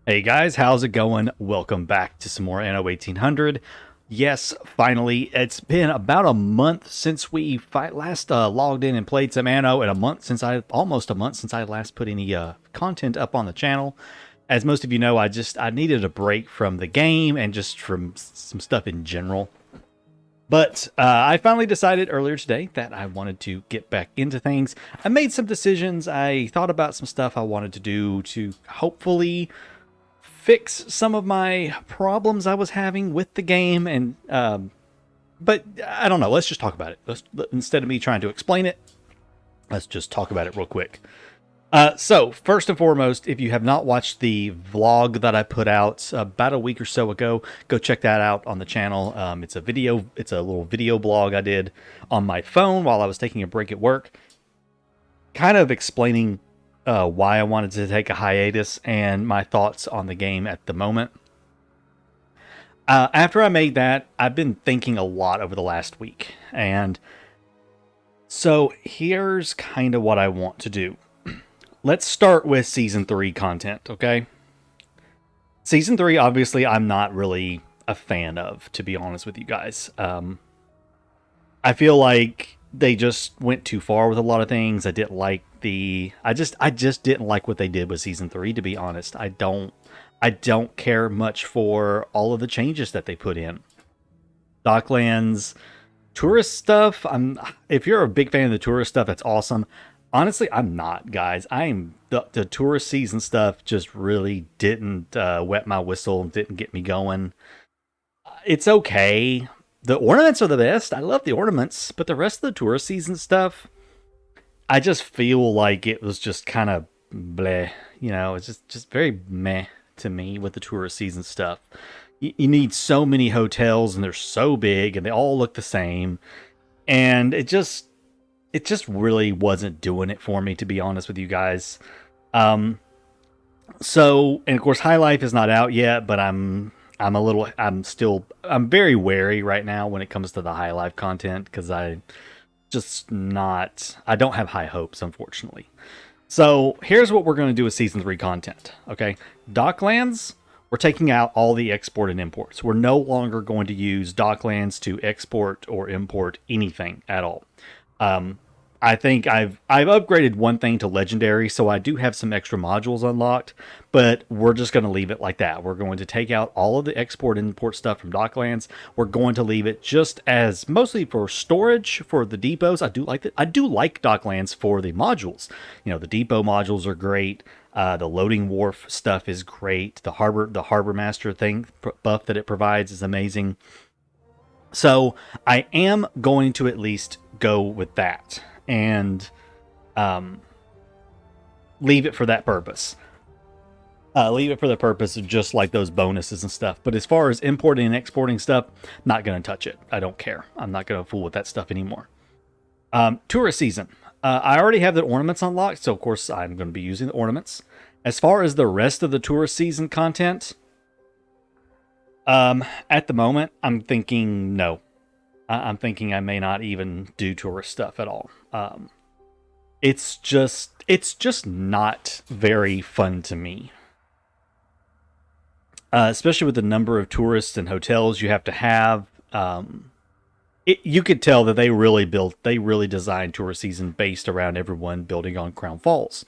Hey guys, how's it going? Welcome back to some more Anno 1800. Yes, finally, it's been about a month since we last logged in and played some Anno, and almost a month since I last put any content up on the channel. As most of you know, I needed a break from the game and just from some stuff in general. But I finally decided earlier today that I wanted to get back into things. I made some decisions. I thought about some stuff I wanted to do to hopefully fix some of my problems I was having with the game, and but I don't know. Let's just talk about it. Instead of me trying to explain it, let's just talk about it real quick. So first and foremost, if you have not watched the vlog that I put out about a week or so ago, go check that out on the channel. It's a video. It's a little video blog I did on my phone while I was taking a break at work, kind of explaining why I wanted to take a hiatus and my thoughts on the game at the moment. After I made that, I've been thinking a lot over the last week. And so here's kind of what I want to do. Let's start with Season 3 content, okay? Season 3, obviously, I'm not really a fan of, to be honest with you guys. I feel like they just went too far with a lot of things. I didn't like I just didn't like what they did with Season 3, to be honest. I don't care much for all of the changes that they put in. Docklands, tourist stuff, if you're a big fan of the tourist stuff, that's awesome. Honestly, I'm not, guys. The tourist season stuff just really didn't wet my whistle, didn't get me going. It's okay. The ornaments are the best. I love the ornaments, but the rest of the tourist season stuff, I just feel like it was just kind of bleh. You know, it's just very meh to me with the tourist season stuff. You need so many hotels, and they're so big, and they all look the same, and it just really wasn't doing it for me, to be honest with you guys. So, and of course, High Life is not out yet, but I'm very wary right now when it comes to the High Life content, because I don't have high hopes, unfortunately. So here's what we're going to do with Season 3 content, okay? Docklands, we're taking out all the export and imports. We're no longer going to use Docklands to export or import anything at all. I think I've upgraded one thing to legendary, so I do have some extra modules unlocked, but we're just going to leave it like that. We're going to take out all of the export and import stuff from Docklands. We're going to leave it just as mostly for storage for the depots. I do like Docklands for the modules. You know, the depot modules are great. The loading wharf stuff is great. The harbor master thing buff that it provides is amazing. So I am going to at least go with that and leave it for that purpose. Leave it for the purpose of just like those bonuses and stuff. But as far as importing and exporting stuff, not going to touch it. I don't care. I'm not going to fool with that stuff anymore. Tourist season. I already have the ornaments unlocked, so of course I'm going to be using the ornaments. As far as the rest of the tourist season content, at the moment, I'm thinking no. I'm thinking I may not even do tourist stuff at all. It's just not very fun to me. Especially with the number of tourists and hotels you have to have. You could tell that they really designed tourist season based around everyone building on Crown Falls.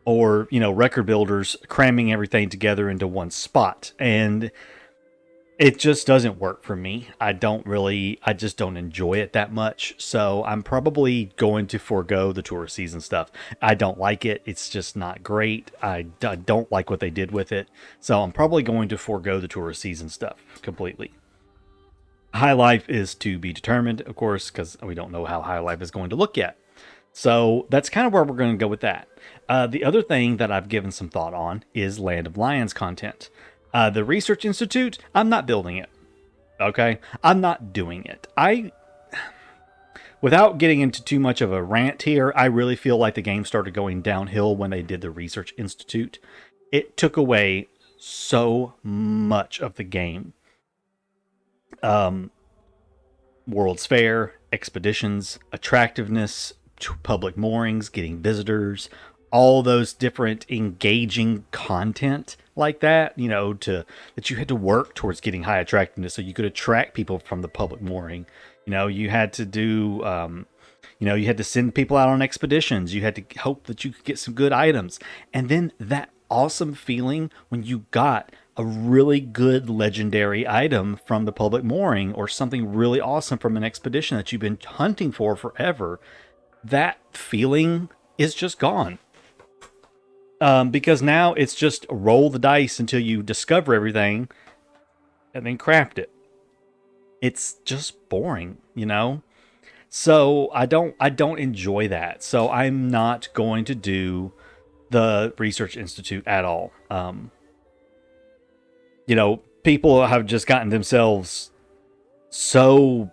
Or, record builders cramming everything together into one spot. And it just doesn't work for me. I just don't enjoy it that much. So I'm probably going to forego the tourist season stuff. I don't like it. It's just not great. I don't like what they did with it. So I'm probably going to forego the tourist season stuff completely. High Life is to be determined, of course, because we don't know how High Life is going to look yet. So that's kind of where we're going to go with that. The other thing that I've given some thought on is Land of Lions content. The Research Institute, I'm not building it. Okay? I'm not doing it. Without getting into too much of a rant here, I really feel like the game started going downhill when they did the Research Institute. It took away so much of the game. World's Fair, expeditions, attractiveness, public moorings, getting visitors, all those different engaging content like that, that you had to work towards getting high attractiveness so you could attract people from the public mooring. You had to do, you had to send people out on expeditions. You had to hope that you could get some good items. And then that awesome feeling when you got a really good legendary item from the public mooring or something really awesome from an expedition that you've been hunting for forever. That feeling is just gone. Because now it's just roll the dice until you discover everything and then craft it. It's just boring, So I don't enjoy that. So I'm not going to do the Research Institute at all. People have just gotten themselves so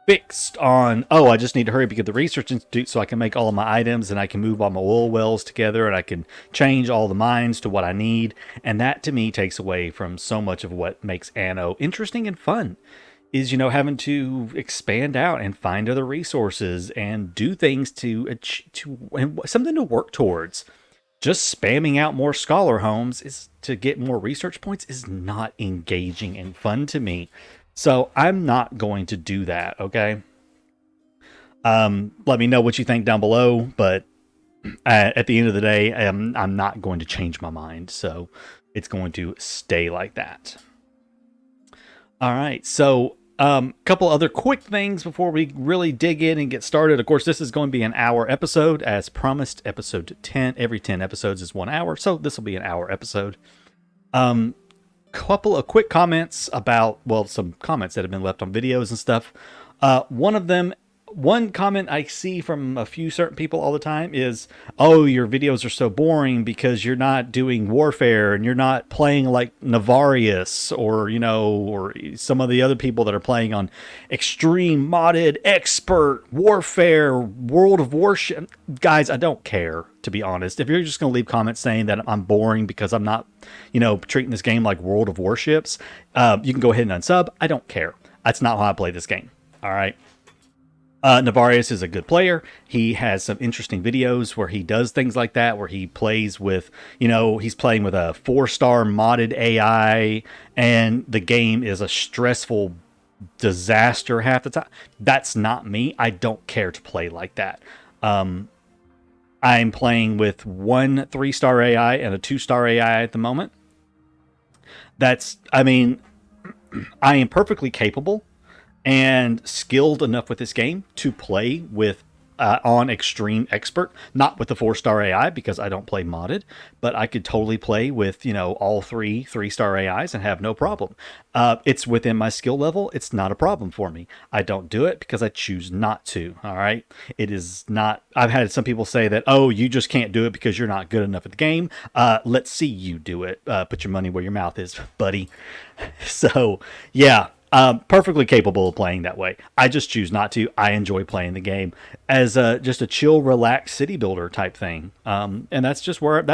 fixed on, I just need to hurry up and get the Research Institute so I can make all of my items and I can move all my oil wells together and I can change all the mines to what I need. And that to me takes away from so much of what makes Anno interesting and fun. Is, having to expand out and find other resources and do things to something to work towards. Just spamming out more scholar homes is to get more research points is not engaging and fun to me. So I'm not going to do that, okay? Let me know what you think down below, but at the end of the day, I'm not going to change my mind. So it's going to stay like that. All right, so couple other quick things before we really dig in and get started. Of course, this is going to be an hour episode, as promised. Episode 10, every 10 episodes is 1 hour, so this will be an hour episode. Couple of quick comments about, some comments that have been left on videos and stuff. One comment I see from a few certain people all the time is, your videos are so boring because you're not doing warfare and you're not playing like Navarius or some of the other people that are playing on extreme modded expert warfare, World of Warship. Guys, I don't care, to be honest. If you're just going to leave comments saying that I'm boring because I'm not, treating this game like World of Warships, you can go ahead and unsub. I don't care. That's not how I play this game. All right. Navarius is a good player. He has some interesting videos where he does things like that, where he plays with, he's playing with a 4-star modded AI, and the game is a stressful disaster half the time. That's not me. I don't care to play like that. I'm playing with 1 3-star AI and a 2-star AI at the moment. I am perfectly capable and skilled enough with this game to play with on extreme expert, not with the 4-star AI because I don't play modded, but I could totally play with all 3-star AIs and have no problem. It's within my skill level. It's not a problem for me. I don't do it because I choose not to. All right, it is not. I've had some people say that, you just can't do it because you're not good enough at the game. Let's see you do it. Put your money where your mouth is, buddy. So yeah. Perfectly capable of playing that way. I just choose not to. I enjoy playing the game as just a chill, relaxed city builder type thing. And that's just what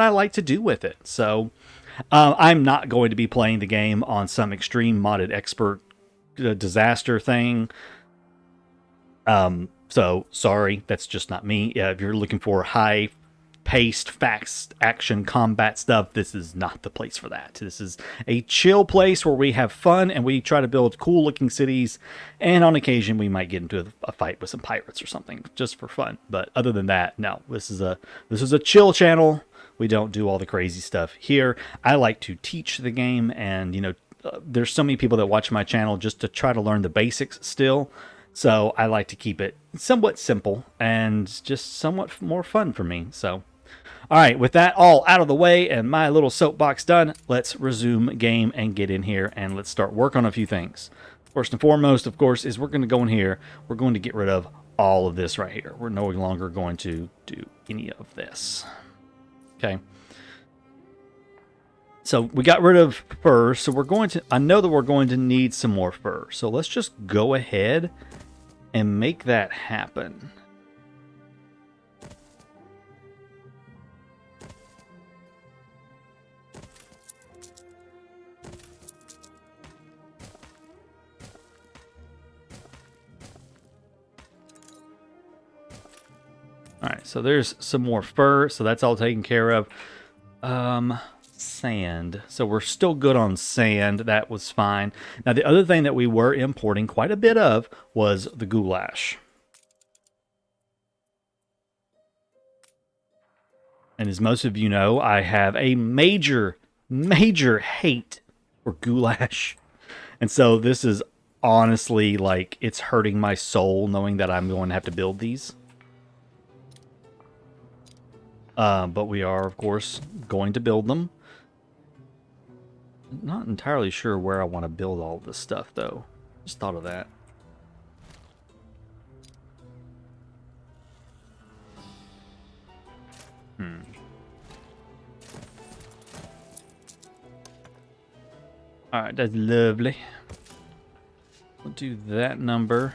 I like to do with it. So I'm not going to be playing the game on some extreme modded expert disaster thing. So sorry, that's just not me. If you're looking for high paced, fast action combat stuff, this is not the place for that. This is a chill place where we have fun and we try to build cool looking cities, and on occasion we might get into a fight with some pirates or something just for fun. But other than that, no, this is a chill channel. We don't do all the crazy stuff here. I like to teach the game, and there's so many people that watch my channel just to try to learn the basics still. So I like to keep it somewhat simple and just somewhat more fun for me. So all right, with that all out of the way and my little soapbox done, let's resume game and get in here and let's start work on a few things. First and foremost, of course, is we're going to go in here. We're going to get rid of all of this right here. We're no longer going to do any of this. Okay. So we got rid of fur. So I know that we're going to need some more fur. So let's just go ahead and make that happen. Alright, so there's some more fur, so that's all taken care of. Sand. So we're still good on sand. That was fine. Now, the other thing that we were importing quite a bit of was the goulash. And as most of you know, I have a major hate for goulash. And so this is honestly, like, it's hurting my soul knowing that I'm going to have to build these. But we are, of course, going to build them. Not entirely sure where I want to build all this stuff, though. Just thought of that. Alright, that's lovely. We'll do that number.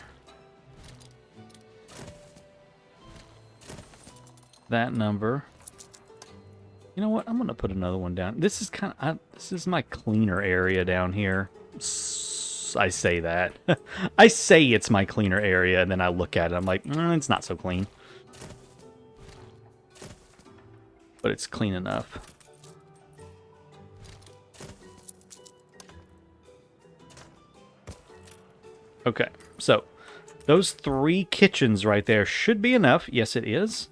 That number. You know what? I'm gonna put another one down. This is kind of this is my cleaner area down here. I say that. I say it's my cleaner area, and then I look at it. I'm like, it's not so clean, but it's clean enough. Okay, so those 3 kitchens right there should be enough. Yes, it is.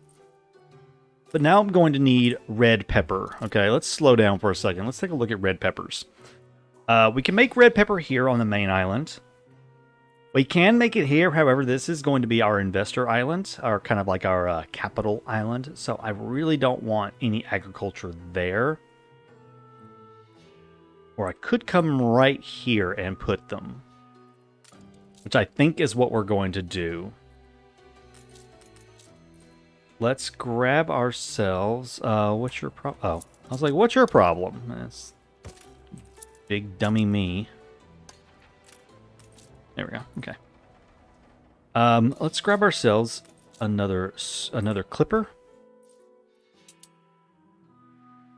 But now I'm going to need red pepper. Okay, let's slow down for a second. Let's take a look at red peppers. We can make red pepper here on the main island. We can make it here. However, this is going to be our investor island, or kind of like our capital island. So I really don't want any agriculture there. Or I could come right here and put them, which I think is what we're going to do. Let's grab ourselves... what's your problem? Oh, I was like, what's your problem? That's big dummy me. There we go. Okay. Let's grab ourselves another clipper.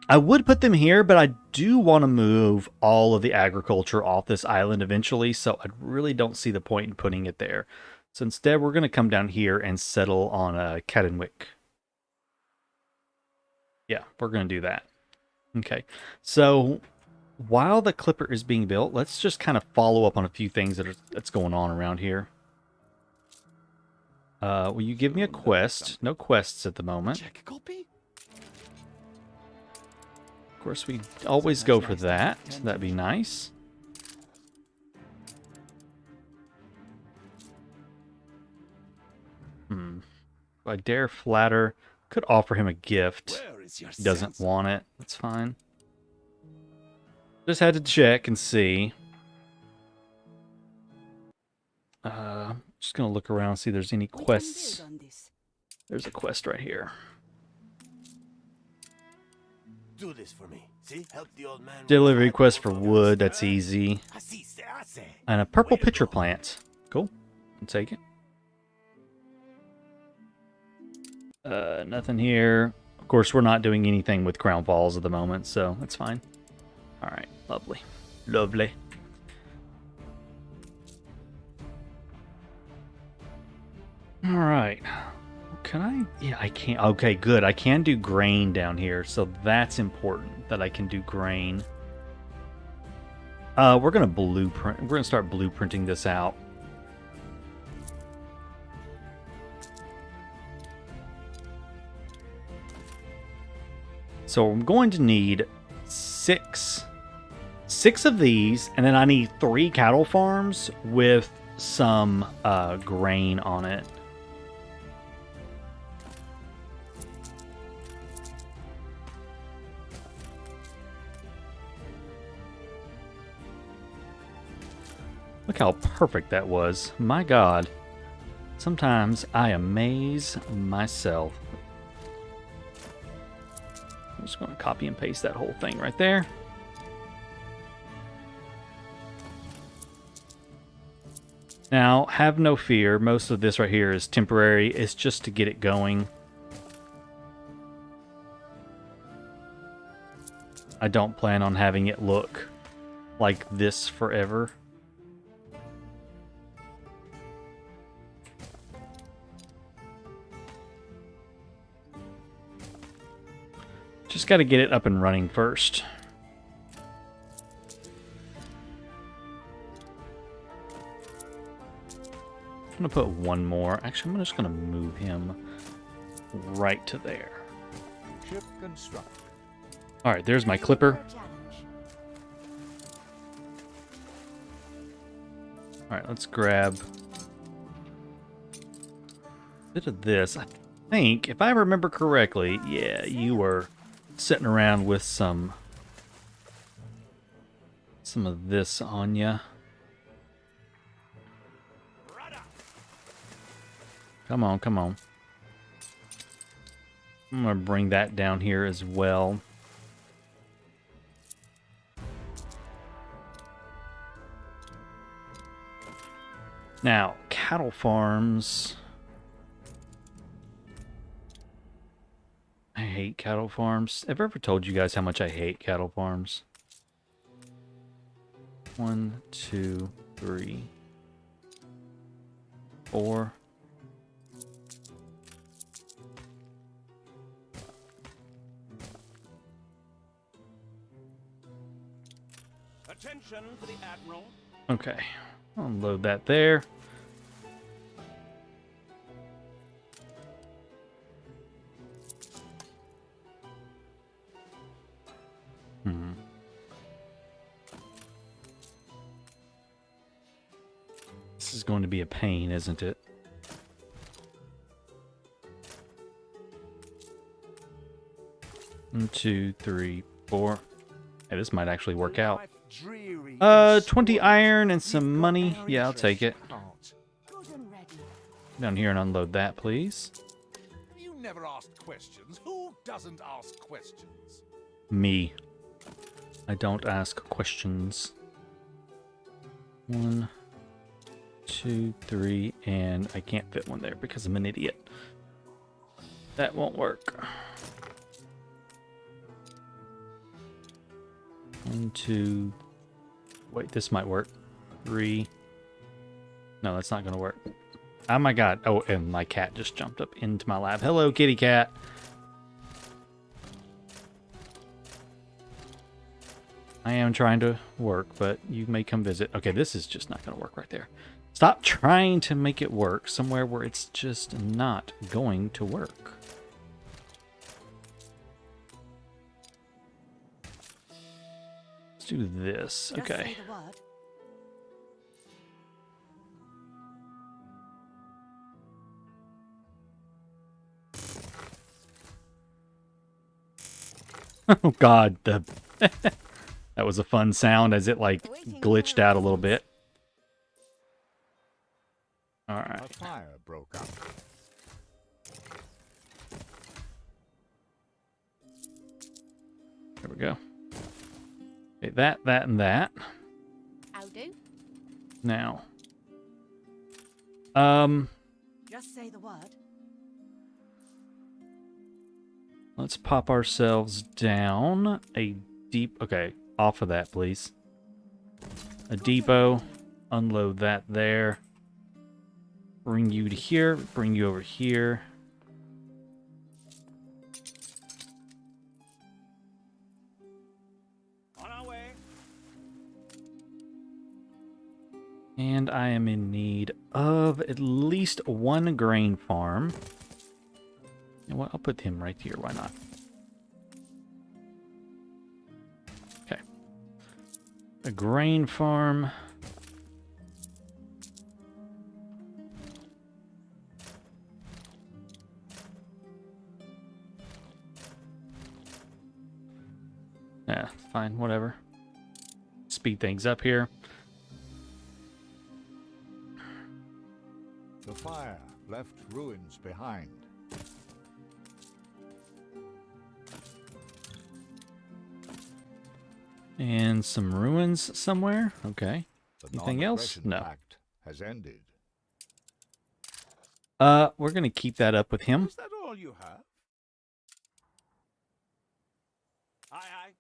I would put them here, but I do want to move all of the agriculture off this island eventually, so I really don't see the point in putting it there. So instead, we're going to come down here and settle on a Cadenwick. Yeah, we're going to do that. Okay, so while the clipper is being built, let's just kind of follow up on a few things that's going on around here. Will you give me a quest? No quests at the moment. Check a copy. Of course, we always go for that. That'd be nice. If I dare flatter, could offer him a gift. He doesn't want it. That's fine. Just had to check and see. Just gonna look around, see if there's any quests. There's a quest right here. Do this for me. See? Help the old man. Delivery quest for wood. That's easy. And a purple pitcher plant. Cool. I'll take it. Nothing here. Of course, we're not doing anything with Crown Falls at the moment, so that's fine. All right, lovely, lovely. All right, can I? Yeah, I can't. Okay, good. I can do grain down here, so that's important that I can do grain. We're gonna blueprint. We're gonna start blueprinting this out. So I'm going to need six of these, and then I need 3 cattle farms with some grain on it. Look how perfect that was. My God. Sometimes I amaze myself. I'm just going to copy and paste that whole thing right there. Now, have no fear. Most of this right here is temporary. It's just to get it going. I don't plan on having it look like this forever. Just got to get it up and running first. I'm going to put one more. Actually, I'm just going to move him right to there. Ship construct. All right, there's my clipper. All right, let's grab a bit of this. I think, if I remember correctly, yeah, you were sitting around with some of this on ya. Come on, come on. I'm going to bring that down here as well. Now, cattle farms. I hate cattle farms. Have I ever told you guys how much I hate cattle farms? 1, 2, 3, 4. Attention to the Admiral. Okay, I'll unload that there. This is going to be a pain, isn't it? One, 2, 3, 4. Hey, this might actually work out. 20 iron and some money. Yeah, I'll take it. Down here and unload that, please. You never asked questions. Who doesn't ask questions? Me. I don't ask questions. 1, 2, 3, and I can't fit one there because I'm an idiot. That won't work. 1, 2. Wait, this might work. 3. No, that's not going to work. Oh my god. Oh, and my cat just jumped up into my lap. Hello, kitty cat. I am trying to work, but you may come visit. Okay, this is just not going to work right there. Stop trying to make it work somewhere where it's just not going to work. Let's do this. Okay. Oh god, the that was a fun sound as it like glitched out a little bit. All right. A fire broke out. There we go. Okay, that, and that. I'll do. Now. Just say the word. Let's pop ourselves down a deep... Okay, off of that, please. A depot. Unload that there. Bring you to here. Bring you over here. On our way. And I am in need of at least one grain farm. You know what? I'll put him right here. Why not? Okay. A grain farm. Yeah, fine. Whatever. Speed things up here. The fire left ruins behind. And some ruins somewhere. Okay. The Anything else? non-aggression No. pact has ended. We're gonna keep that up with him. Is that all you have? Aye, aye.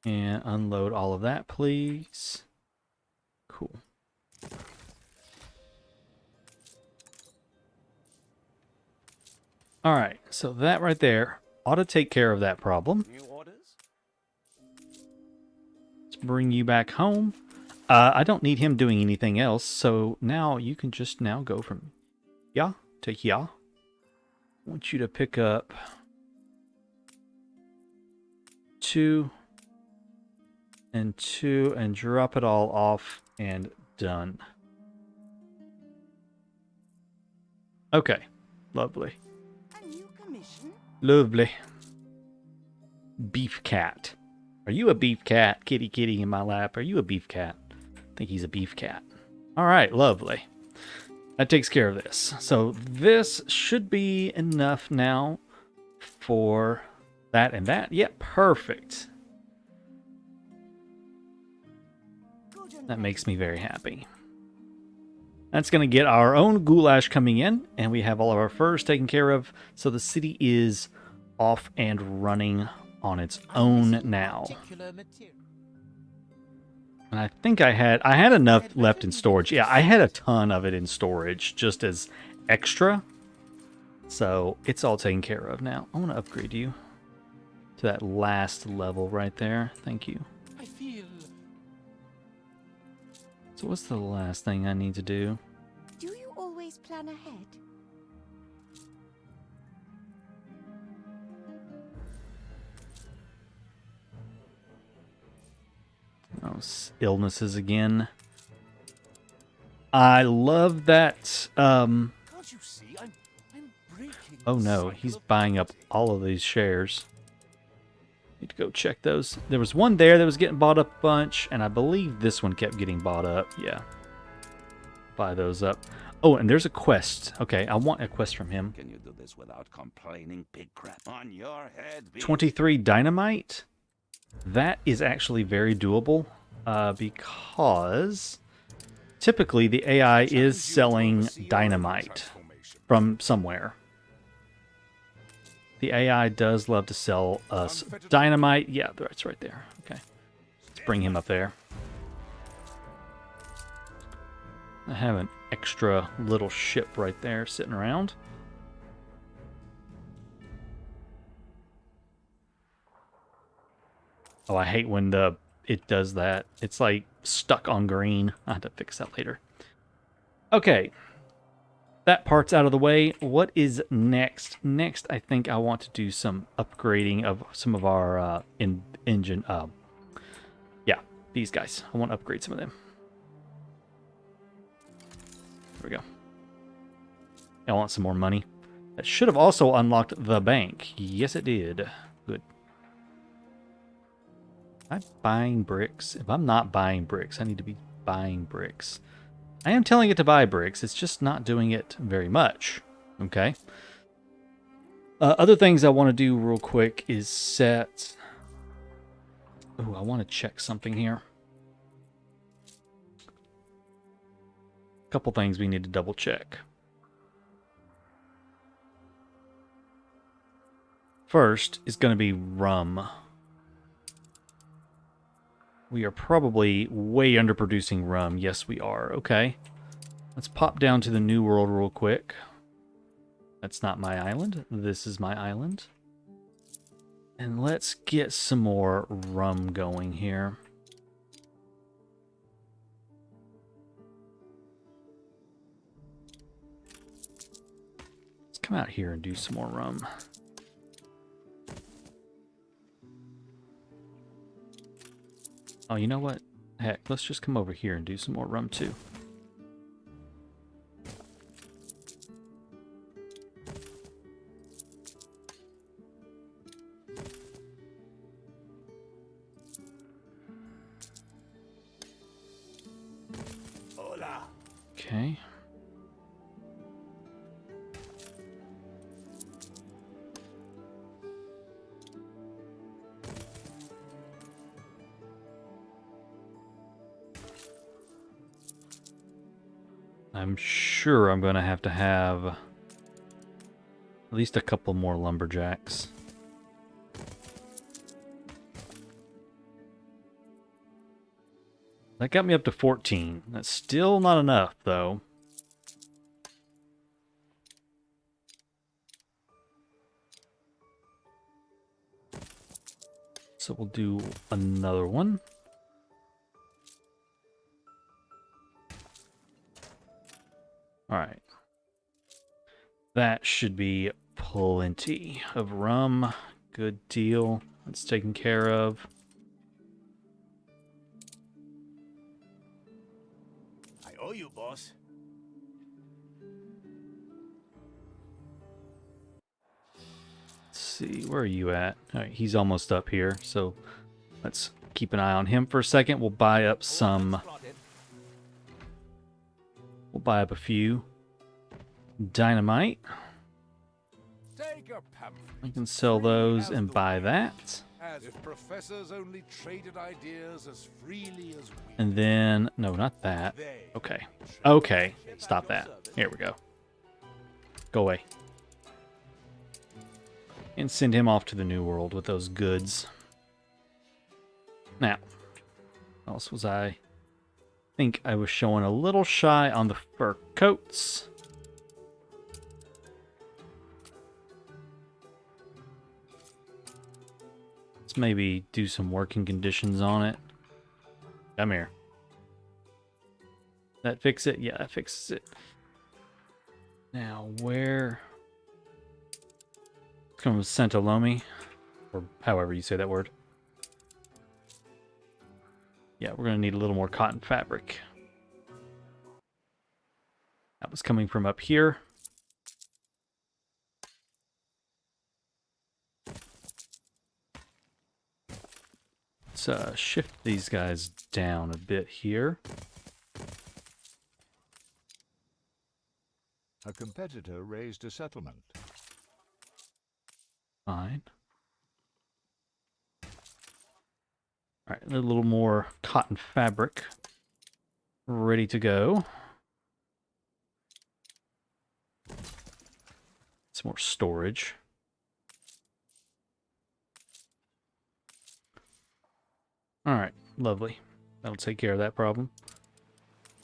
And unload all of that, please. Cool. All right, so that right there ought to take care of that problem. New orders? Let's bring you back home. I don't need him doing anything else, so now you can just now go from ya to ya. I want you to pick up 2 and 2 and drop it all off and done. Okay, lovely. A new commission? Lovely. Beef cat. Are you a beef cat? Kitty kitty in my lap. Are you a beef cat? I think he's a beef cat. All right, lovely. That takes care of this. So this should be enough now for that and that. Yeah, perfect. Good and That ready. makes me very happy. That's going to get our own goulash coming in, and we have all of our furs taken care of. So the city is off and running on its own now. Particular material. And I think I had enough left in storage. Yeah, I had a ton of it in storage just as extra. So it's all taken care of now. I want to upgrade you to that last level right there. Thank you. I feel So what's the last thing I need to do? Do you always plan ahead? Oh, illnesses again. I love that. Can't you see? I'm breaking. Oh the no, cycle he's of buying up poverty. all of these shares. Need to go check those. There was one there that was getting bought up a bunch, and I believe this one kept getting bought up. Yeah. Buy those up. Oh, and there's a quest. Okay, I want a quest from him. Can you do this without complaining, big crap? On your head, beast. 23 dynamite. That is actually very doable because typically the AI is selling dynamite from somewhere. The AI does love to sell us dynamite. Yeah, that's right there. Okay. Let's bring him up there. I have an extra little ship right there sitting around. Oh, I hate when it does that. It's like stuck on green. I have to fix that later. Okay. That part's out of the way. What is next? Next, I think I want to do some upgrading of some of our engine. Yeah, these guys. I want to upgrade some of them. There we go. I want some more money. That should have also unlocked the bank. Yes, it did. Good. Am I buying bricks? If I'm not buying bricks, I need to be buying bricks. I am telling it to buy bricks. It's just not doing it very much. Okay. Other things I want to do real quick is set... Oh, I want to check something here. A couple things we need to double check. First is going to be rum. We are probably way underproducing rum. Yes, we are. Okay. Let's pop down to the New World real quick. That's not my island. This is my island. And let's get some more rum going here. Let's come out here and do some more rum. Oh, you know what? Heck, let's just come over here and do some more rum too. Hola. Okay. I'm sure I'm going to have at least a couple more lumberjacks. That got me up to 14. That's still not enough, though. So we'll do another one. All right. That should be plenty of rum. Good deal. That's taken care of. I owe you, boss. Let's see, where are you at? All right, he's almost up here, so let's keep an eye on him for a second. We'll buy up some. We'll buy up a few dynamite. Take a pamphlet. I can sell those and buy that. As if professors only traded ideas as freely as we. And then, no, not that. Okay. Okay, stop that. Here we go. Go away. And send him off to the New World with those goods. Now, what else was I? Think I was showing a little shy on the fur coats. Let's maybe do some working conditions on it. Come here. That fix it? Yeah, that fixes it. Now, where? It's from Santolomi, or however you say that word. Yeah, we're going to need a little more cotton fabric. That was coming from up here. Let's shift these guys down a bit here. A competitor raised a settlement. Fine. All right, a little more cotton fabric ready to go. Some more storage. All right, lovely. That'll take care of that problem.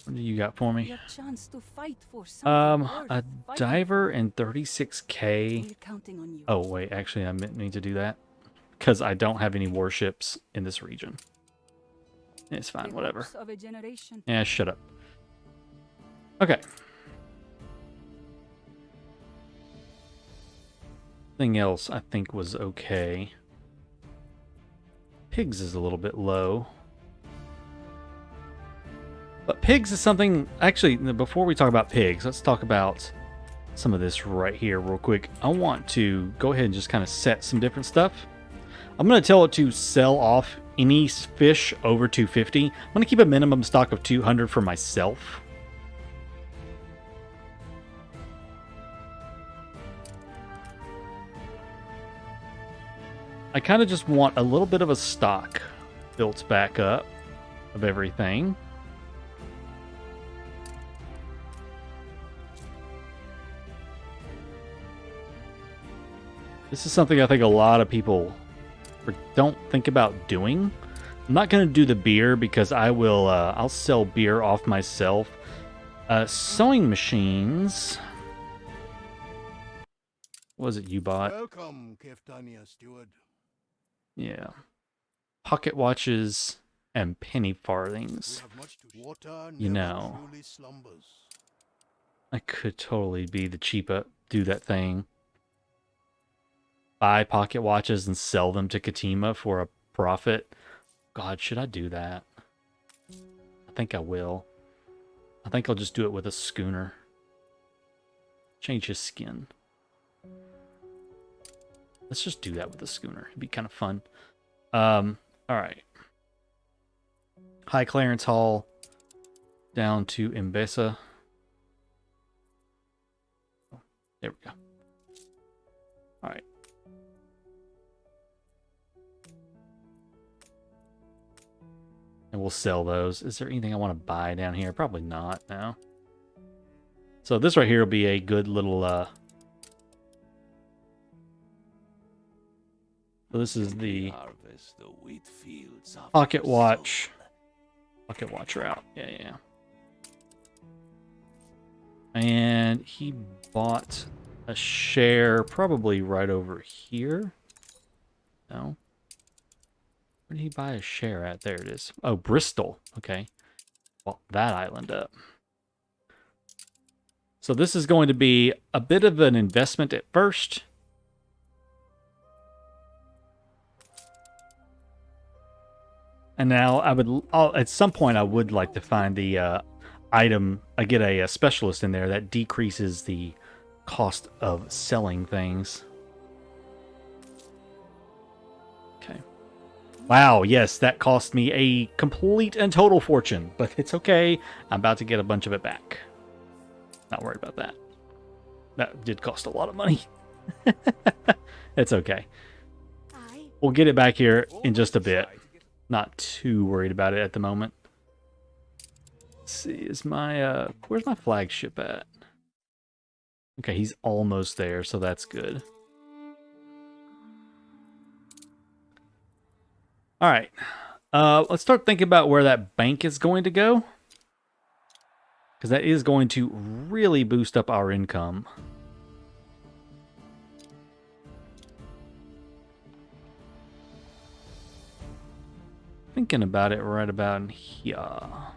What do you got for me? Your chance to fight for something worth A fighting diver for. and 36k. We're counting on you. Oh wait, actually I need to do that because I don't have any warships in this region. It's fine, The whatever. hopes of a generation. Yeah, shut up. Okay. Thing else I think was okay. Pigs is a little bit low. But pigs is something, actually, before we talk about pigs, let's talk about some of this right here real quick. I want to go ahead and just kind of set some different stuff. I'm going to tell it to sell off any fish over 250. I'm going to keep a minimum stock of 200 for myself. I kind of just want a little bit of a stock built back up of everything. This is something I think a lot of people don't think about doing. I'm not going to do the beer because I'll sell beer off myself. Sewing machines. What was it you bought? Welcome, Keftania Steward. Yeah. Pocket watches and penny farthings. We have much to water You never know. truly slumbers. I could totally be the cheapo, do that thing. Buy pocket watches and sell them to Katima for a profit. God, should I do that? I think I will. I think I'll just do it with a schooner. Change his skin. Let's just do that with a schooner. It'd be kind of fun. Alright. High Clarence Hall down to Mbesa. Oh, there we go. Alright. And we'll sell those. Is there anything I want to buy down here? Probably not now. So this right here will be a good little so this is the Harvest the wheat fields of pocket your watch. soul. Pocket watch route. Yeah. And he bought a share probably right over here. No. Where did he buy a share at? There it is. Oh, Bristol. Okay. Well, that island up. So this is going to be a bit of an investment at first. And now at some point I would like to find the item. I get a specialist in there that decreases the cost of selling things. Okay. Wow, yes, that cost me a complete and total fortune, but it's okay. I'm about to get a bunch of it back. Not worried about that. That did cost a lot of money. It's okay. We'll get it back here in just a bit. Not too worried about it at the moment. Let's see, is my where's my flagship at? Okay, he's almost there, so that's good. All right. Let's start thinking about where that bank is going to go, because that is going to really boost up our income. Thinking about it right about in here. I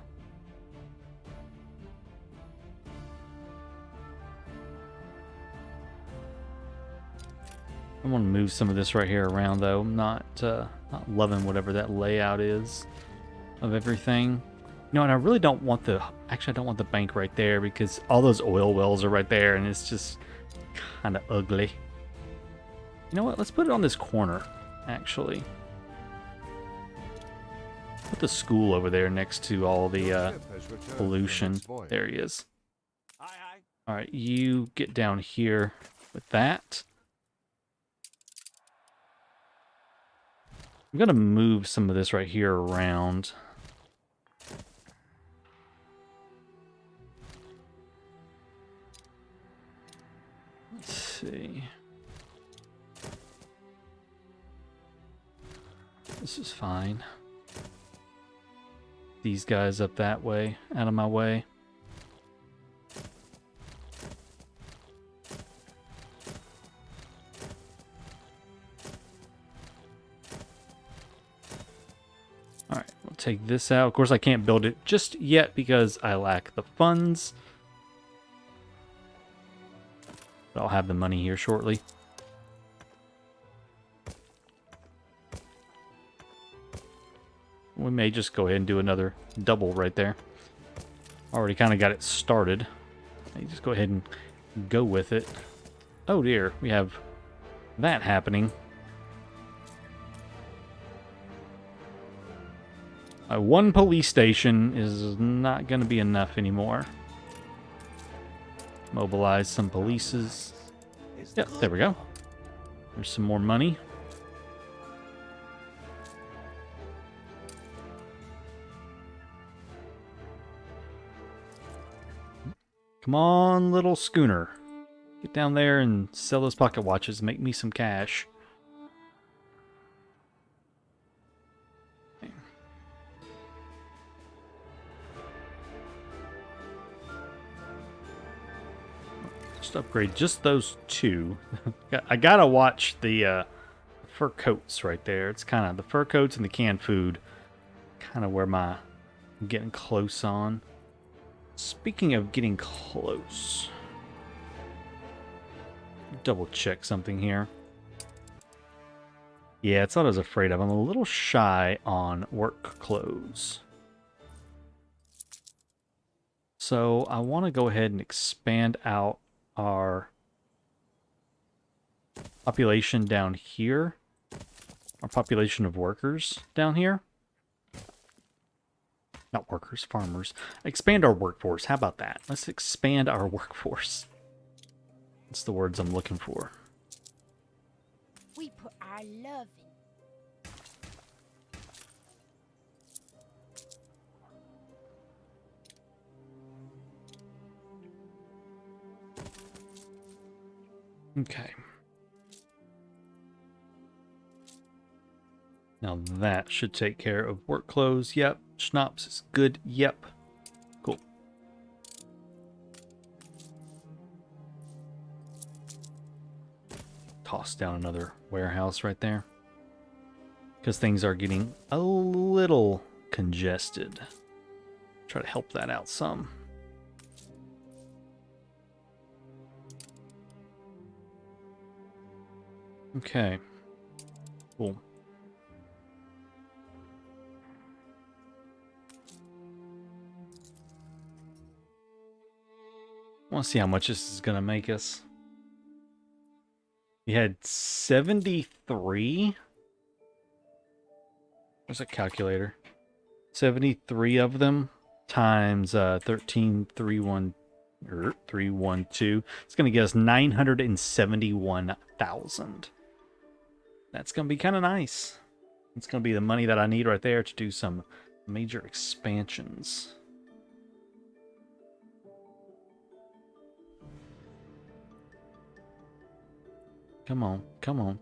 want to move some of this right here around, though. I'm not loving whatever that layout is of everything. You know, and I really don't want the... Actually, I don't want the bank right there because all those oil wells are right there, and it's just kind of ugly. You know what? Let's put it on this corner, actually. Put the school over there next to all the pollution. There he is. All right, you get down here with that. I'm going to move some of this right here around. Let's see. This is fine. These guys up that way, out of my way. Alright, we'll take this out. Of course, I can't build it just yet because I lack the funds. But I'll have the money here shortly. We may just go ahead and do another double right there. Already kind of got it started. You just go ahead and go with it. Oh dear, we have that happening. One police station is not going to be enough anymore. Mobilize some polices. Yep, there we go. There's some more money. Come on, little schooner. Get down there and sell those pocket watches and make me some cash. Okay. Just upgrade just those two. I gotta watch the fur coats right there. It's kind of the fur coats and the canned food. Kind of where I'm getting close on. Speaking of getting close, double check something here. Yeah, it's what I was afraid of. I'm a little shy on work clothes. So I want to go ahead and expand out our population down here. Our population of workers down here. Not workers, farmers. Expand our workforce. How about that? Let's expand our workforce. That's the words I'm looking for. We put our love in. Okay. Now that should take care of work clothes. Yep. Schnapps is good. Yep. Cool. Toss down another warehouse right there. because things are getting a little congested. Try to help that out some. Okay. Cool. I want to see how much this is going to make us. We had 73. There's a calculator. 73 of them times 13,312. It's going to get us 971,000. That's going to be kind of nice. It's going to be the money that I need right there to do some major expansions. Come on, come on.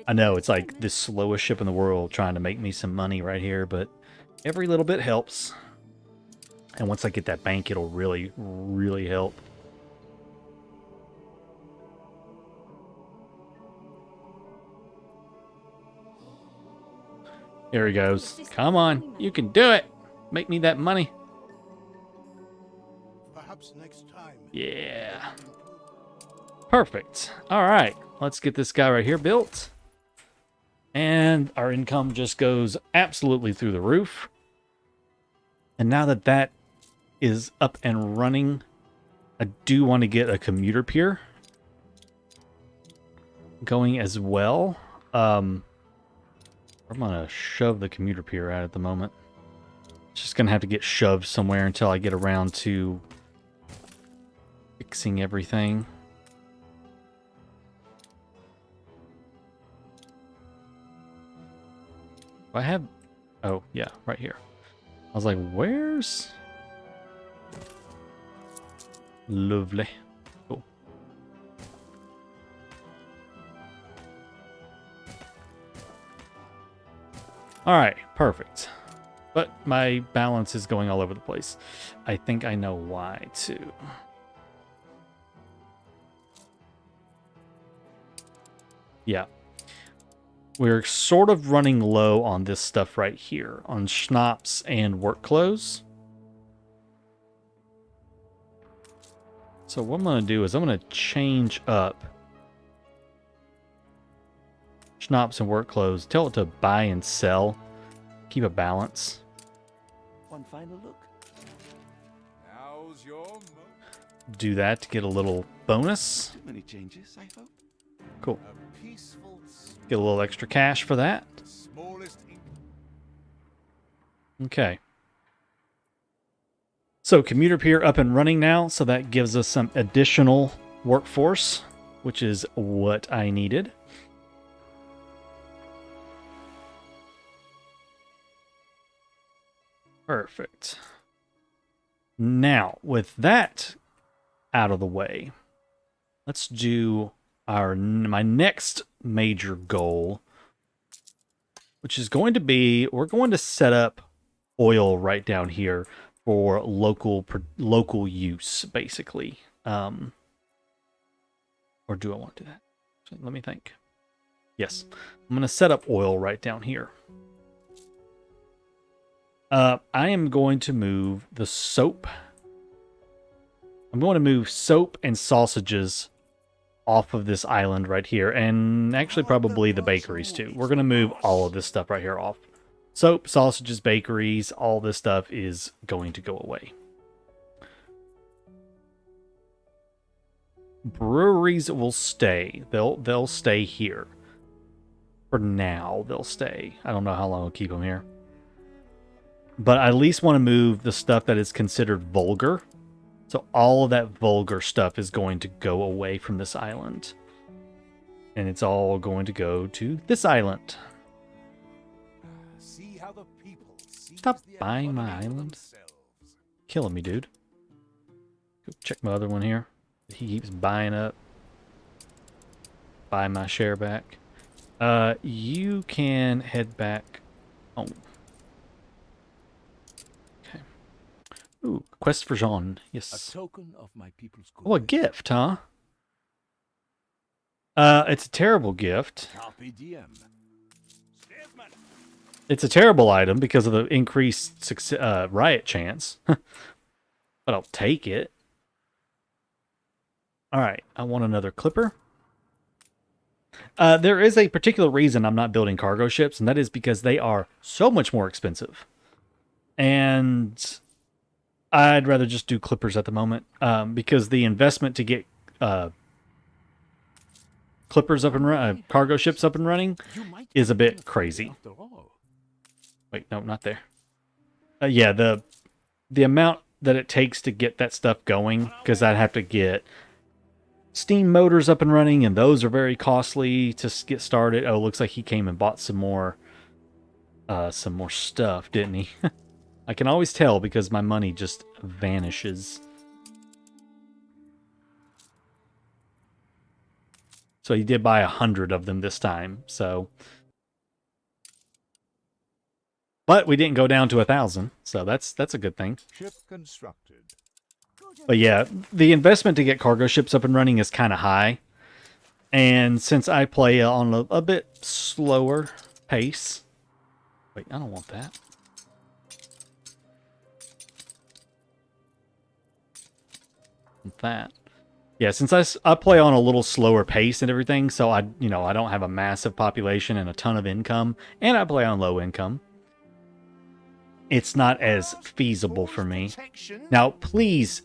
I know it's like the slowest ship in the world trying to make me some money right here, but every little bit helps. And once I get that bank, it'll really, really help. There he goes. Come on, you can do it. Make me that money. Perhaps next time. Yeah. Perfect. All right, let's get this guy right here built. And our income just goes absolutely through the roof. And now that that is up and running, I do want to get a commuter pier going as well. I'm going to shove the commuter pier out at the moment. It's just going to have to get shoved somewhere until I get around to fixing everything. I have... Oh, yeah, right here. I was like, where's... Lovely. Cool. Alright, perfect. But my balance is going all over the place. I think I know why, too. Yeah. We're sort of running low on this stuff right here, on schnapps and work clothes. So what I'm going to do is I'm going to change up schnapps and work clothes. Tell it to buy and sell. Keep a balance. One final look. Now's your moment. Do that to get a little bonus. Too many changes, I hope. Cool. A peaceful, Get a little extra cash for that. smallest ink. Okay. So Commuter Pier up and running now, so that gives us some additional workforce, which is what I needed. Perfect. Now, with that out of the way, let's do my next major goal, which is going to be, we're going to set up oil right down here for local use, basically. Or do I want to do that? So let me think. Yes, I'm going to set up oil right down here. I am going to move the soap. I'm going to move soap and sausages off of this island right here, and actually probably the bakeries too. We're going to move all of this stuff right here off. Soap, sausages, bakeries, all this stuff is going to go away. Breweries will stay. They'll stay here. For now, they'll stay. I don't know how long I'll keep them here. But I at least want to move the stuff that is considered vulgar. So all of that vulgar stuff is going to go away from this island. And it's all going to go to this island. See how the people Stop buying my island. Killing me, dude. Go check my other one here. He keeps buying up. Buy my share back. You can head back home. Okay. Ooh, quest for Jean. Yes. A token of my people's good. Oh, a gift, huh? It's a terrible gift. Carpe diem. Steersman, It's a terrible item because of the increased riot chance. But I'll take it. Alright, I want another clipper. There is a particular reason I'm not building cargo ships, and that is because they are so much more expensive. And I'd rather just do clippers at the moment, because the investment to get clippers up and cargo ships up and running is a bit crazy. Wait, no, not there. Yeah, the amount that it takes to get that stuff going, because I'd have to get steam motors up and running, and those are very costly to get started. Oh, looks like he came and bought some more stuff, didn't he? I can always tell because my money just vanishes. So he did buy 100 of them this time, so. But we didn't go down to 1,000, so that's a good thing. Ship constructed. But yeah, the investment to get cargo ships up and running is kind of high. And since I play on a bit slower pace... Wait, I don't want that. Want that. Yeah, since I play on a little slower pace and everything, so I don't have a massive population and a ton of income, and I play on low income. It's not as feasible for me. Now, please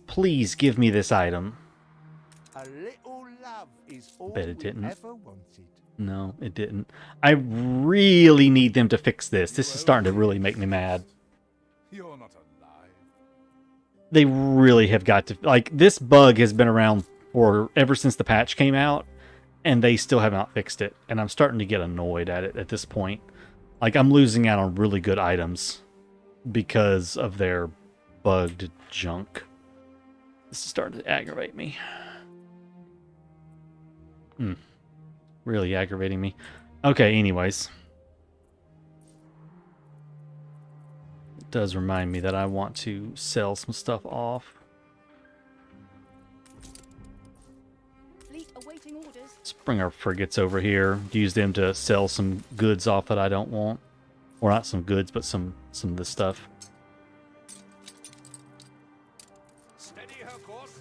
give me this item. A little love is all Bet it didn't. we ever wanted. No, it didn't. I really need them to fix this. This is starting to really make me mad. You're not alive. They really have got to... Like, this bug has been around for ever since the patch came out, and they still have not fixed it. And I'm starting to get annoyed at it at this point. Like, I'm losing out on really good items because of their bugged junk. This is starting to aggravate me. Really aggravating me. Okay, anyways. It does remind me that I want to sell some stuff off. Fleet awaiting orders. Let's bring our frigates over here. Use them to sell some goods off that I don't want. Or not some goods, but some of this stuff. Steady her course.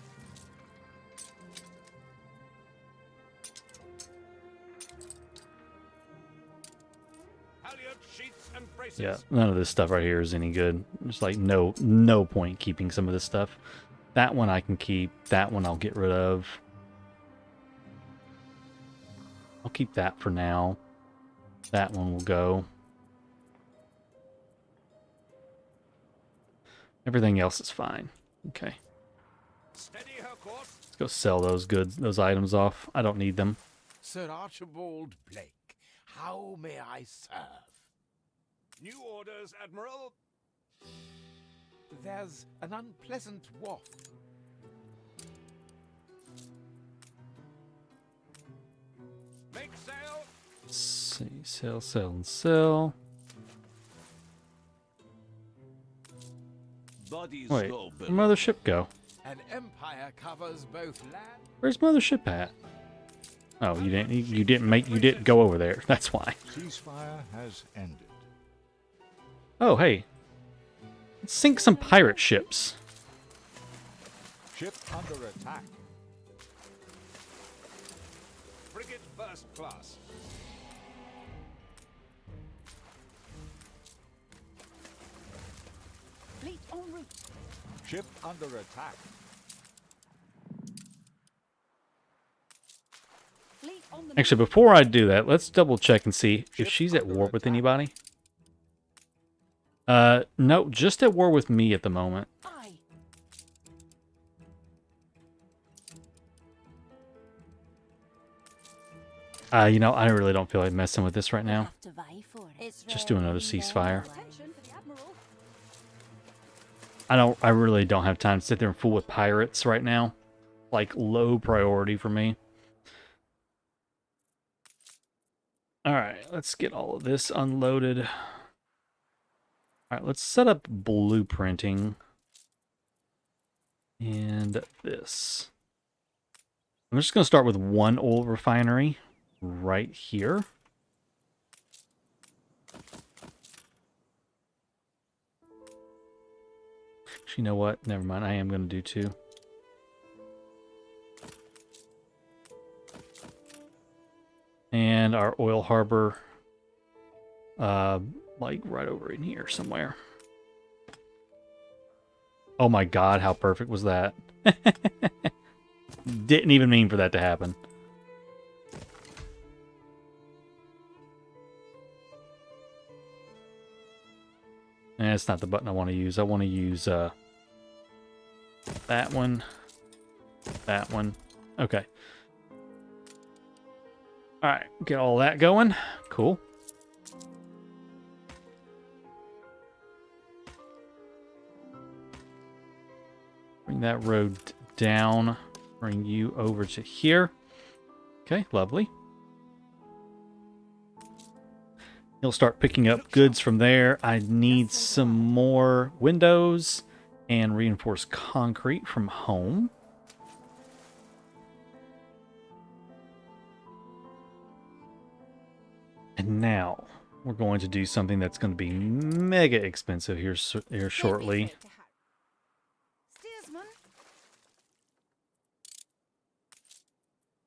Halyard sheets and braces. Yeah, none of this stuff right here is any good. There's like no point keeping some of this stuff. That one I can keep. That one I'll get rid of. I'll keep that for now. That one will go. Everything else is fine. Okay. Steady her course. Let's go sell those goods, those items off. I don't need them. Sir Archibald Blake, how may I serve? New orders, Admiral. There's an unpleasant waft. Make sail. Let's see, sell, and sell. Bodies Wait, go where'd mothership go? An empire covers both land. Where's mothership at? Oh, you didn't go over there. That's why. Ceasefire has ended. Oh, hey. Let's sink some pirate ships. Ship under attack. Frigate first class. Fleet en route. Ship under attack. Fleet on the Actually, before I do that, let's double check and see if she's at war with anybody. No, just at war with me at the moment. Aye. I really don't feel like messing with this right now. Have to vie for it. Just do another ceasefire. Attention for the Admiral. I really don't have time to sit there and fool with pirates right now. Like, low priority for me. Alright, let's get all of this unloaded. Alright, let's set up blueprinting. And this. I'm just going to start with one oil refinery right here. Actually, you know what? Never mind. I am going to do 2. And our oil harbor, like right over in here somewhere. Oh my god, how perfect was that? Didn't even mean for that to happen. And it's not the button I want to use. I want to use that one. That one. Okay. Alright, get all that going. Cool. Bring that road down. Bring you over to here. Okay, lovely. He'll start picking up goods from there. I need some more windows and reinforced concrete from home. And now we're going to do something that's going to be mega expensive here shortly. Steersman,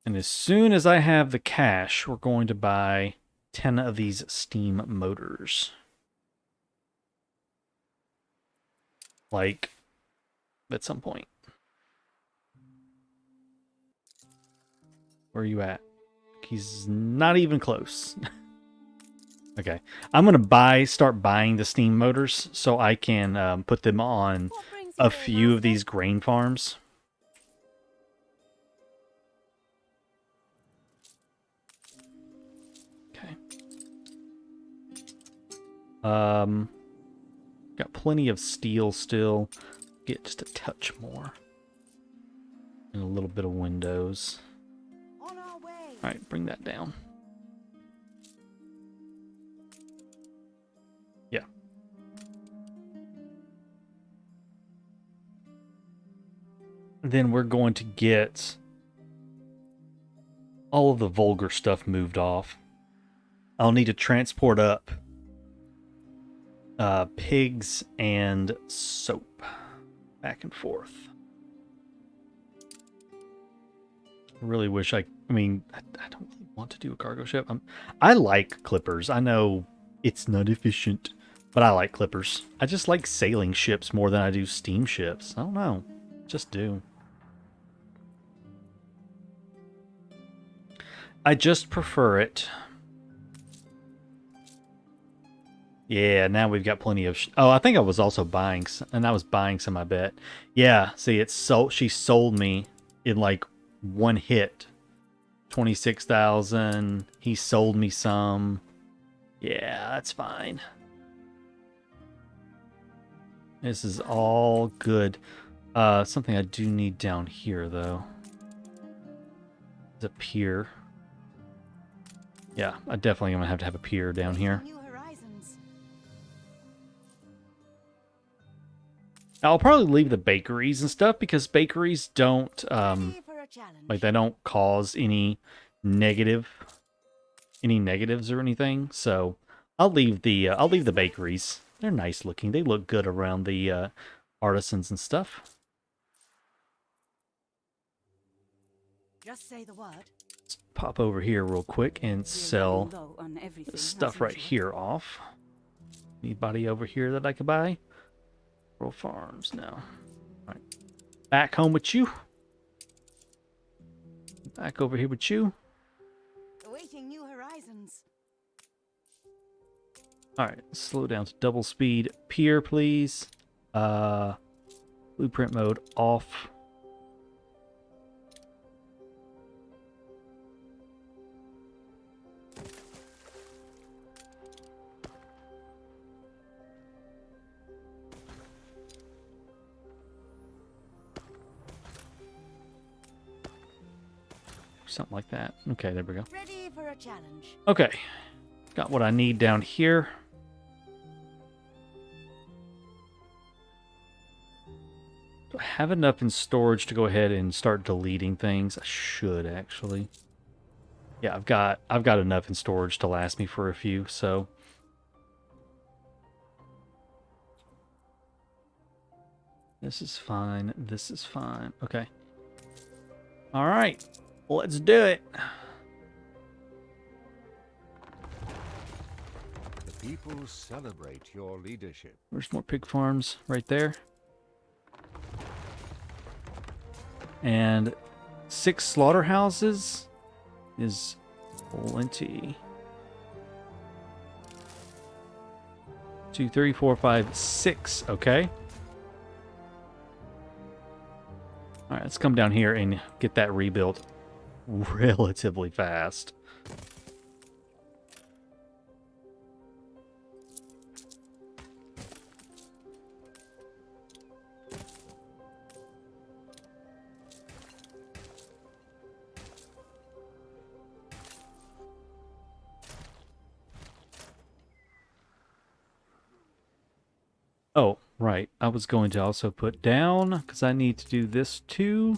And as soon as I have the cash, we're going to buy 10 of these steam motors. Like, at some point. Where are you at? He's not even close. Okay. I'm going to start buying the steam motors so I can put them on what brings a you here, few of master? these grain farms. Okay. Got plenty of steel still. Get just a touch more. And a little bit of windows. On our way. Alright, bring that down. Yeah. Then we're going to get all of the vulgar stuff moved off. I'll need to transport up pigs and soap back and forth. I really wish I mean, I don't really want to do a cargo ship. I like clippers. I know it's not efficient, but I like clippers. I just like sailing ships more than I do steamships. I don't know. Just do. I just prefer it. Yeah, now we've got plenty of... Oh, I think I was also buying... And I was buying some, I bet. Yeah, see, it's sold. She sold me in like one hit. 26,000. He sold me some. Yeah, that's fine. This is all good. Something I do need down here, though. Is a pier. Yeah, I definitely am going to have a pier down here. New horizons. I'll probably leave the bakeries and stuff because bakeries don't, Ready for a challenge. like they don't cause any negatives or anything. So I'll leave the bakeries. They're nice looking. They look good around the artisans and stuff. Just say the word. Let's pop over here real quick and sell We're running low on everything, this stuff as right usual. here off. Anybody over here that I could buy? Rural Farms, no. Alright. Back home with you. Back over here with you. Awaiting new horizons. Alright, slow down to double speed. Pier, please. Blueprint mode off. Something like that. Okay, there we go. Ready for a challenge. Okay. Got what I need down here. Do I have enough in storage to go ahead and start deleting things? I should actually. Yeah, I've got enough in storage to last me for a few, so This is fine. This is fine. Okay. All right. Let's do it. The people celebrate your leadership. There's more pig farms right there. And 6 slaughterhouses is plenty. 2, 3, 4, 5, 6. Okay. All right, let's come down here and get that rebuilt relatively fast. Oh, right. I was going to also put down, because I need to do this too.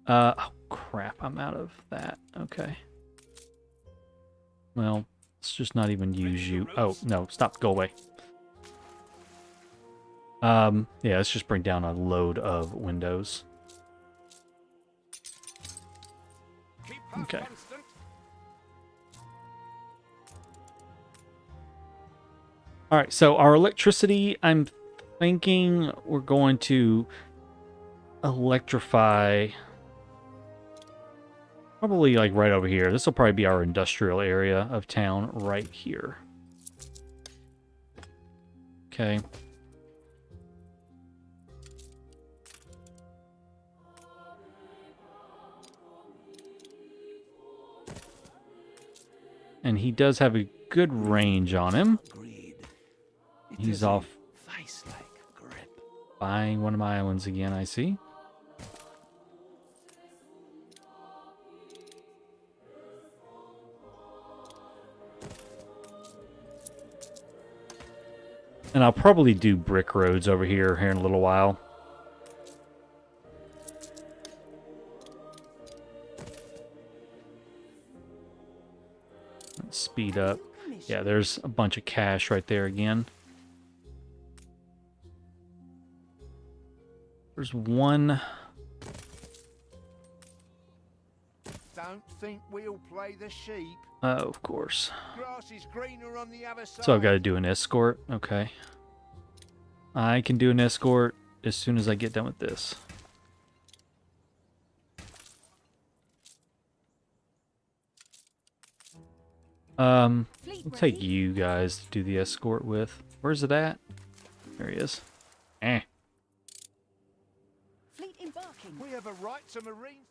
Oh, crap. I'm out of that. Okay. Well, let's just not even use you. Oh, no. Stop. Go away. Yeah, let's just bring down a load of windows. Keep her Okay. constant. All right, so our electricity, I'm thinking we're going to electrify probably like right over here. This will probably be our industrial area of town right here. Okay. And he does have a good range on him. Agreed. It He's is a off vice-like grip. buying one of my islands again, I see. And I'll probably do brick roads over here in a little while. Let's speed up. Yeah, there's a bunch of cash right there again. There's one. Don't think we'll play the sheep. Oh, of course. Grass is greener on the other side. So I've got to do an escort. Okay. I can do an escort as soon as I get done with this. Fleet We'll take ready? you guys to do the escort with. Where's it at? There he is. Eh. Fleet embarking. We have a right to marine.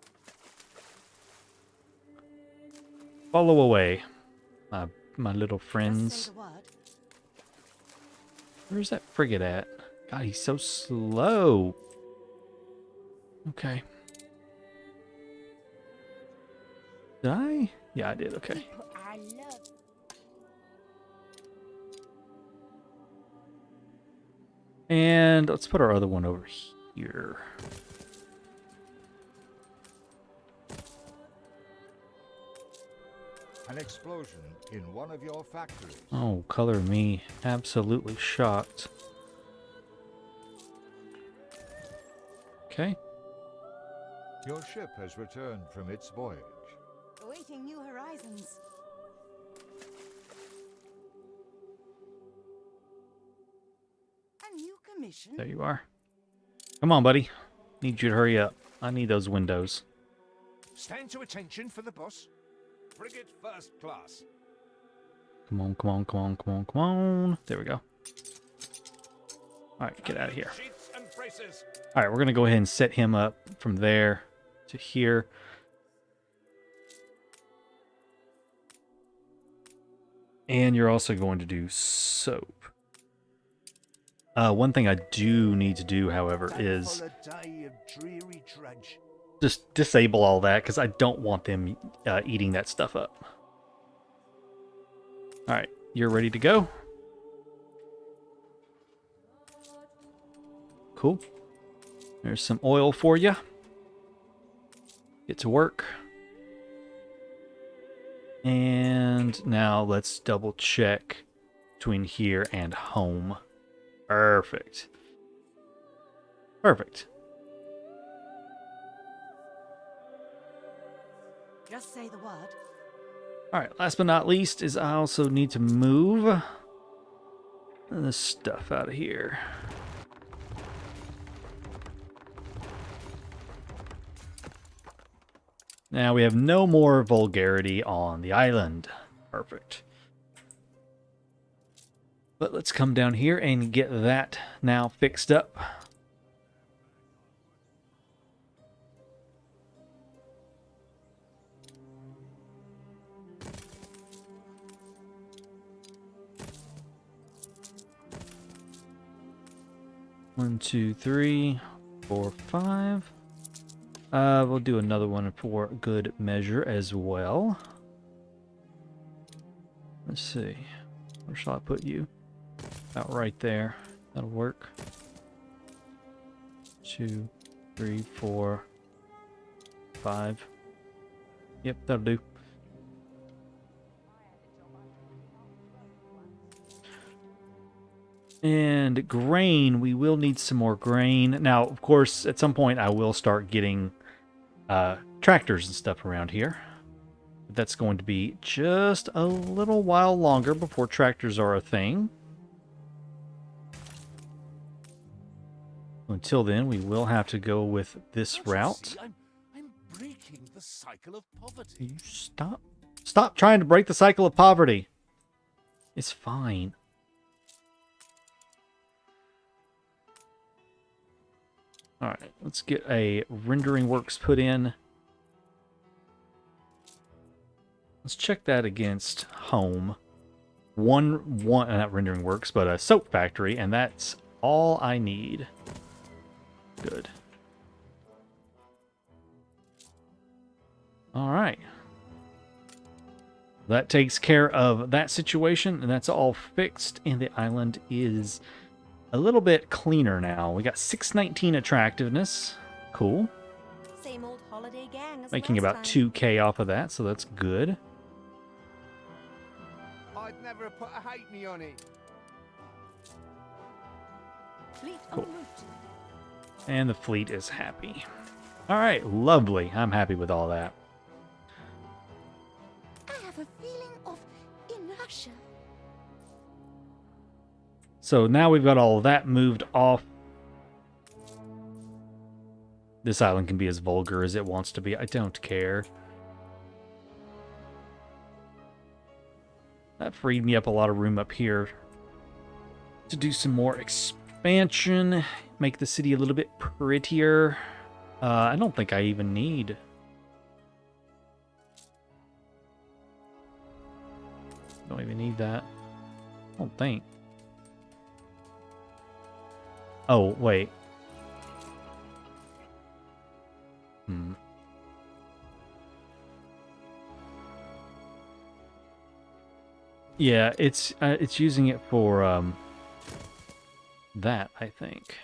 Follow away, my little Just friends. say the word. Where's that frigate at? God, he's so slow. Okay. Did I? Yeah, I did. Okay. People I love. And let's put our other one over here. An explosion in one of your factories. Oh, color me absolutely shocked. Okay. Your ship has returned from its voyage. Awaiting new horizons. A new commission? There you are. Come on, buddy. Need you to hurry up. I need those windows. Stand to attention for the boss. Frigate first class. Come on, come on, come on, come on, come on. There we go. All right, get out of here. Sheets and braces. All right, we're going to go ahead and set him up from there to here. And you're also going to do soap. One thing I do need to do, however, is A day of dreary drudge. just disable all that because I don't want them eating that stuff up. All right, you're ready to go? Cool. There's some oil for you. Get to work. And now let's double check between here and home. Perfect. Perfect. Just say the word. All right, last but not least is I also need to move this stuff out of here. Now we have no more vulgarity on the island. Perfect. But let's come down here and get that now fixed up. One, two, three, 4, 5. We'll do another one for good measure as well. Let's see. Where shall I put you? About right there. That'll work. 2, 3, 4, 5. Yep, that'll do. And grain, we will need some more grain. Now, of course, at some point I will start getting tractors and stuff around here. But that's going to be just a little while longer before tractors are a thing. Until then, we will have to go with this route. See, I'm breaking the cycle of poverty. You stop trying to break the cycle of poverty. It's fine. All right, let's get a rendering works put in. Let's check that against home. One not rendering works, but a soap factory, and that's all I need. Good. All right. That takes care of that situation, and that's all fixed, and the island is a little bit cleaner now. We got 619 attractiveness. Cool. Same old holiday gang as Making last about time. 2k off of that, so that's good. I'd never have put a halfpenny on it. Fleet Cool. en route. And the fleet is happy. All right, lovely. I'm happy with all that. I have a feeling of inertia. So now we've got all of that moved off. This island can be as vulgar as it wants to be. I don't care. That freed me up a lot of room up here to do some more expansion, make the city a little bit prettier. I don't think I even need... Don't even need that. I don't think. Oh, wait. Yeah, it's using it for that, I think.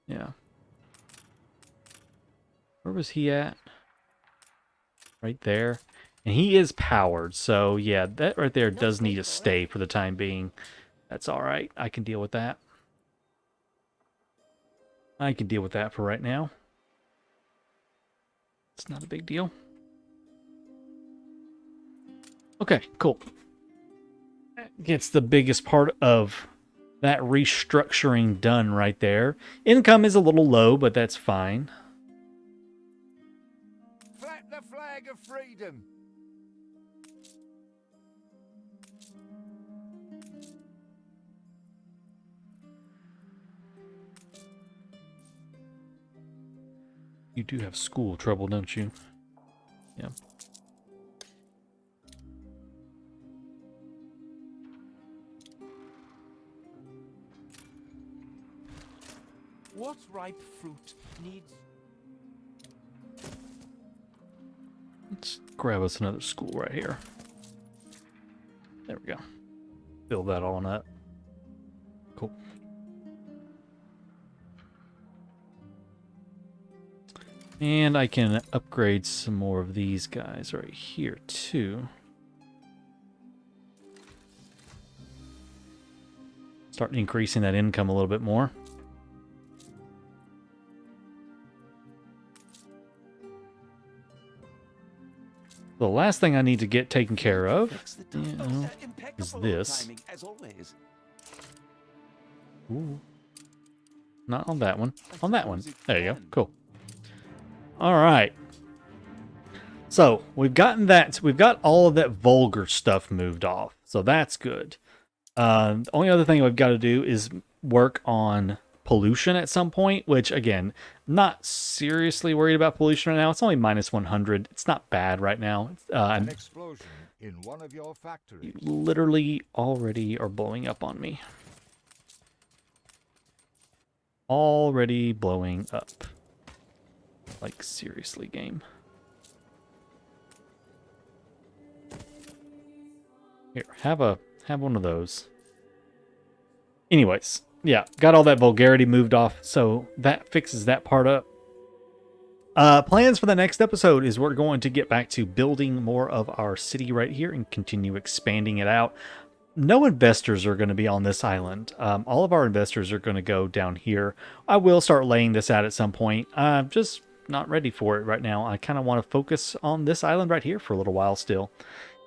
Yeah. Where was he at? Right there. And he is powered, so yeah, that right there does need to stay for the time being. That's all right. I can deal with that. I can deal with that for right now. It's not a big deal. Okay, cool. That gets the biggest part of that restructuring done right there. Income is a little low, but that's fine. Flap the flag of freedom. You do have school trouble, don't you? Yeah. What ripe fruit needs... Let's grab us another school right here. There we go. Fill that on up. Cool. And I can upgrade some more of these guys right here too. Start increasing that income a little bit more. The last thing I need to get taken care of is this. As always. Ooh. Not on that one. On that one. There you go. Cool. All right. So we've gotten that. We've got all of that vulgar stuff moved off. So that's good. The only other thing we've got to do is work on pollution at some point, which again, not seriously worried about pollution right now. It's only minus 100. It's not bad right now. An explosion in one of your factories. Literally already are blowing up on me. Already blowing up. Like, seriously, game. Here, have one of those. Anyways, yeah, got all that vulgarity moved off, so that fixes that part up. Plans for the next episode is we're going to get back to building more of our city right here and continue expanding it out. No investors are going to be on this island. All of our investors are going to go down here. I will start laying this out at some point. I'm just not ready for it right now. I kind of want to focus on this island right here for a little while still.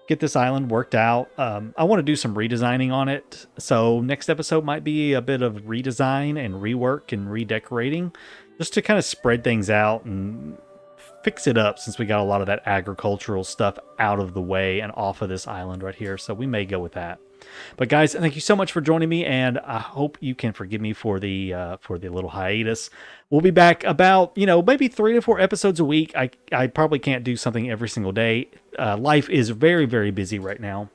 Get this island worked out. I want to do some redesigning on it. So next episode might be a bit of redesign and rework and redecorating, just to kind of spread things out and fix it up, since we got a lot of that agricultural stuff out of the way and off of this island right here. So we may go with that. But guys, thank you so much for joining me, and I hope you can forgive me for the little hiatus. We'll be back about, maybe 3 to 4 episodes a week. I probably can't do something every single day. Life is very, very busy right now.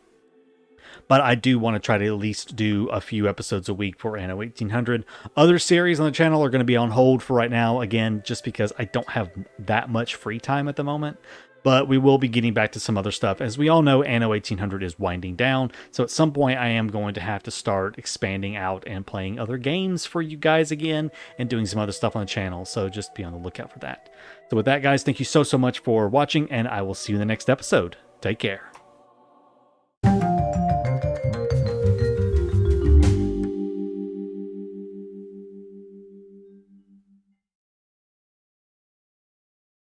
But I do want to try to at least do a few episodes a week for Anno 1800. Other series on the channel are going to be on hold for right now, again, just because I don't have that much free time at the moment. But we will be getting back to some other stuff. As we all know, Anno 1800 is winding down. So at some point, I am going to have to start expanding out and playing other games for you guys again and doing some other stuff on the channel. So just be on the lookout for that. So with that, guys, thank you so much for watching, and I will see you in the next episode. Take care.